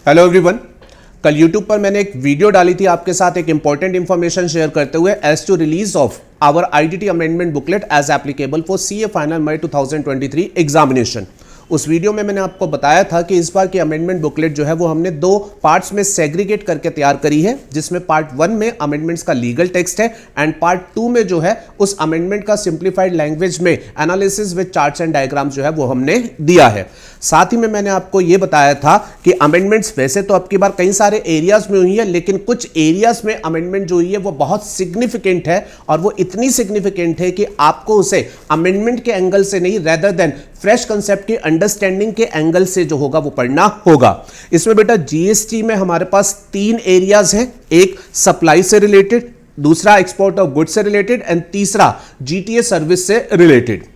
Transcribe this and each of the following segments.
Hello everyone. कल YouTube पर मैंने एक वीडियो डाली थी आपके साथ एक इंपॉर्टेंट इंफॉर्मेशन शेयर करते हुए as to release of our IDT amendment booklet as applicable for CA final May 2023 examination. उस वीडियो में मैंने आपको बताया था कि इस बार की अमेंडमेंट बुकलेट जो है वो हमने दो पार्ट्स में सेग्रीगेट करके तैयार करी है, जिसमें पार्ट 1 में अमेंडमेंट्स का लीगल टेक्स्ट है एंड पार्ट 2 में जो है उस अमेंडमेंट का सिंप्लीफाइड लैंग्वेज में analysis with charts and diagrams जो है वो हमने दिया है। साथ ही में मैंने आपको ये बताया था कि अमेंडमेंट्स वैसे तो अब की बार कई सारे एरियाज में हुई है, लेकिन कुछ एरियाज में अमेंडमेंट जो हुई है वो बहुत सिग्निफिकेंट है और वो इतनी सिग्निफिकेंट है कि आपको उसे अमेंडमेंट के एंगल से नहीं, रेदर देन फ्रेश कंसेप्ट की अंडरस्टैंडिंग के एंगल से जो होगा वो पढ़ना होगा। इसमें बेटा GST में हमारे पास 3 एरियाज हैं, एक सप्लाई से रिलेटेड, दूसरा एक्सपोर्ट ऑफ गुड्स से रिलेटेड एंड तीसरा GTA सर्विस से रिलेटेड।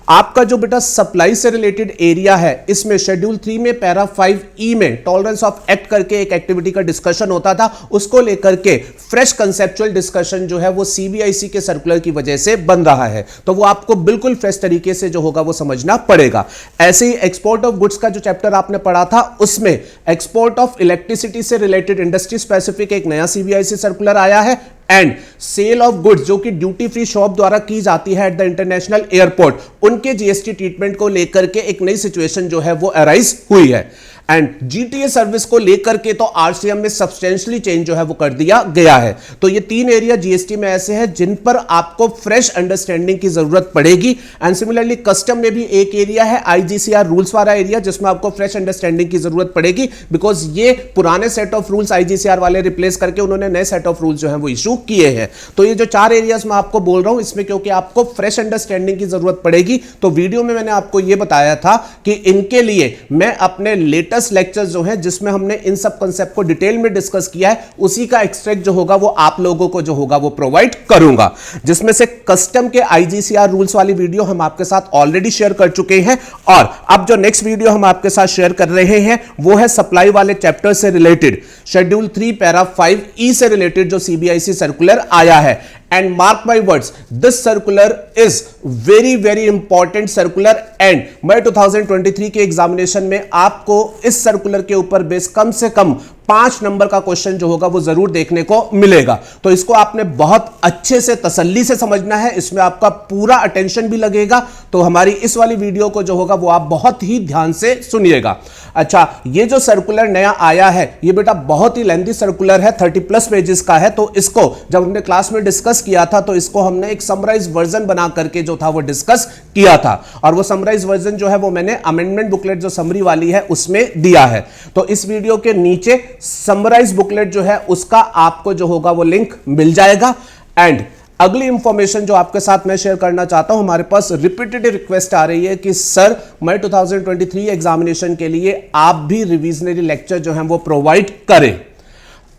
आपका जो बेटा सप्लाई से रिलेटेड एरिया है, इसमें शेड्यूल 3 में पैरा 5E में टॉलरेंस ऑफ एक्ट करके एक एक्टिविटी का डिस्कशन होता था, उसको लेकर के फ्रेश कंसेप्चुअल डिस्कशन जो है वो CBIC के सर्कुलर की वजह से बन रहा है, तो वो आपको बिल्कुल फ्रेश तरीके से जो होगा वो समझना पड़ेगा। ऐसे ही एक्सपोर्ट ऑफ गुड्स का जो चैप्टर आपने पढ़ा था, उसमें एक्सपोर्ट ऑफ इलेक्ट्रिसिटी से रिलेटेड इंडस्ट्री स्पेसिफिक एक नया CBIC सर्कुलर आया है एंड सेल ऑफ गुड्स जो कि ड्यूटी फ्री शॉप द्वारा की जाती है एट द इंटरनेशनल एयरपोर्ट, उनके GST ट्रीटमेंट को लेकर के एक नई सिचुएशन जो है वो अराइज हुई है एंड GTA सर्विस को लेकर के तो RCM में सब्सटेंशियली चेंज जो है वो कर दिया गया है। तो ये 3 एरिया GST में ऐसे हैं जिन पर आपको फ्रेश अंडरस्टैंडिंग की जरूरत पड़ेगी एंड सिमिलरली कस्टम में भी एक एरिया है IGCR रूल्स वाला एरिया, जिसमें आपको फ्रेश अंडरस्टैंडिंग की जरूरत पड़ेगी, बिकॉज ये पुराने सेट ऑफ रूल्स IGCR वाले रिप्लेस करके उन्होंने नए सेट ऑफ रूल्स जो है वो इशू किए हैं। तो ये जो 4 एरियाज मैं आपको बोल रहा हूं, इसमें क्योंकि आपको फ्रेश अंडरस्टैंडिंग की जरूरत पड़ेगी, तो वीडियो में मैंने आपको ये बताया था कि इनके लिए मैं अपने लेटेस्ट लेक्चर्स जो है जिसमें हमने इन सब कांसेप्ट को डिटेल में डिस्कस किया है, उसी का एक्सट्रैक्ट जो होगा वो आप लोगों को जो होगा वो प्रोवाइड करूंगा, जिसमें से कस्टम के IGCR रूल्स वाली वीडियो हम आपके साथ ऑलरेडी शेयर कर चुके हैं और अब जो नेक्स्ट वीडियो हम आपके साथ शेयर कर रहे हैं वो है सप्लाई वाले चैप्टर से रिलेटेड शेड्यूल 3 पैरा 5E से रिलेटेड जो CBIC सर्कुलर आया है। And mark my words, this circular is very important circular and मई 2023 के एग्जामिनेशन में आपको इस सर्कुलर के ऊपर बेस कम से कम 5 नंबर का क्वेश्चन जो होगा वो जरूर देखने को मिलेगा। तो इसको आपने बहुत अच्छे से तसल्ली से समझना है, इसमें आपका पूरा अटेंशन भी लगेगा। तो हमारी इस वाली वीडियो को जो होगा वो आप बहुत ही ध्यान से सुनिएगा। अच्छा, ये जो सर्कुलर नया आया है ये बेटा बहुत ही लेंथी सर्कुलर है, 30+ पेजेस का है। तो इसको जब हमने क्लास में डिस्कस किया था तो इसको हमने एक समराइज वर्जन बना करके जो था वो डिस्कस किया था और वो समराइज वर्जन जो है वो मैंने अमेंडमेंट बुकलेट जो समरी वाली है उसमें दिया है। तो इस वीडियो के नीचे समराइज बुकलेट जो है उसका आपको जो होगा वो लिंक मिल जाएगा। एंड अगली इंफॉर्मेशन जो आपके साथ मैं शेयर करना चाहता हूं, हमारे पास रिपीटेड रिक्वेस्ट आ रही है कि सर मई 2023 एग्जामिनेशन के लिए आप भी रिविजनरी लेक्चर जो हैं वो प्रोवाइड करें।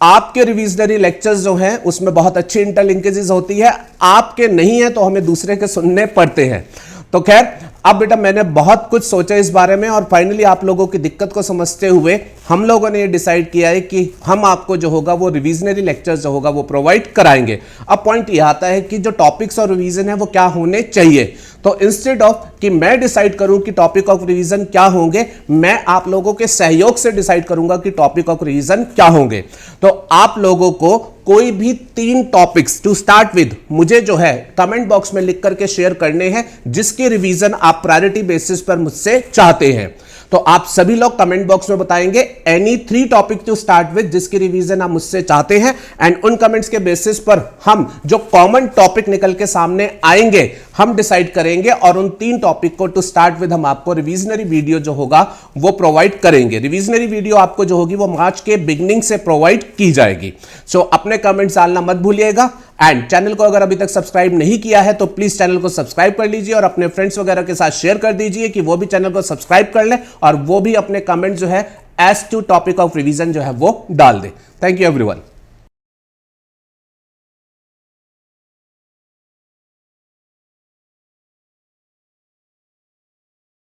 आपके रिविजनरी लेक्चर्स जो हैं उसमें बहुत अच्छी इंटरलिंकेजेस होती है, आपके नहीं है तो हमें दूसरे के सुनने पड़ते हैं। तो खैर, अब बेटा मैंने बहुत कुछ सोचा इस बारे में और फाइनली आप लोगों की दिक्कत को समझते हुए हम लोगों ने ये डिसाइड किया है कि हम आपको जो होगा वो रिविजनरी लेक्चर्स जो होगा वो प्रोवाइड कराएंगे। अब पॉइंट ये आता है कि जो टॉपिक्स और रिवीजन है वो क्या होने चाहिए। तो इंस्टेड ऑफ कि मैं डिसाइड करूं कि टॉपिक ऑफ रिवीजन क्या होंगे, मैं आप लोगों के सहयोग से डिसाइड करूंगा कि टॉपिक ऑफ रिवीजन क्या होंगे। तो आप लोगों को कोई भी 3 टॉपिक्स टू स्टार्ट विद मुझे जो है कमेंट बॉक्स में लिख करके शेयर करने हैं, जिसके रिवीजन आप प्रायोरिटी बेसिस पर मुझसे चाहते हैं। तो आप सभी लोग कमेंट बॉक्स में बताएंगे any 3 topic to start with जिसकी रिवीजन आप मुझसे चाहते हैं एंड उन कमेंट्स के बेसिस पर हम जो कॉमन टॉपिक निकल के सामने आएंगे हम डिसाइड करेंगे और उन 3 टॉपिक को टू स्टार्ट विद हम आपको रिवीजनरी वीडियो जो होगा वो प्रोवाइड करेंगे। रिवीजनरी वीडियो आपको जो होगी वो मार्च के बिगिनिंग से प्रोवाइड की जाएगी। सो अपने कमेंट्स डालना मत भूलिएगा एंड चैनल को अगर अभी तक सब्सक्राइब नहीं किया है तो प्लीज चैनल को सब्सक्राइब कर लीजिए और अपने फ्रेंड्स वगैरह के साथ शेयर कर दीजिए कि वो भी चैनल को सब्सक्राइब कर ले और वो भी अपने कमेंट जो है as to topic of revision जो है वो डाल दे। Thank you everyone.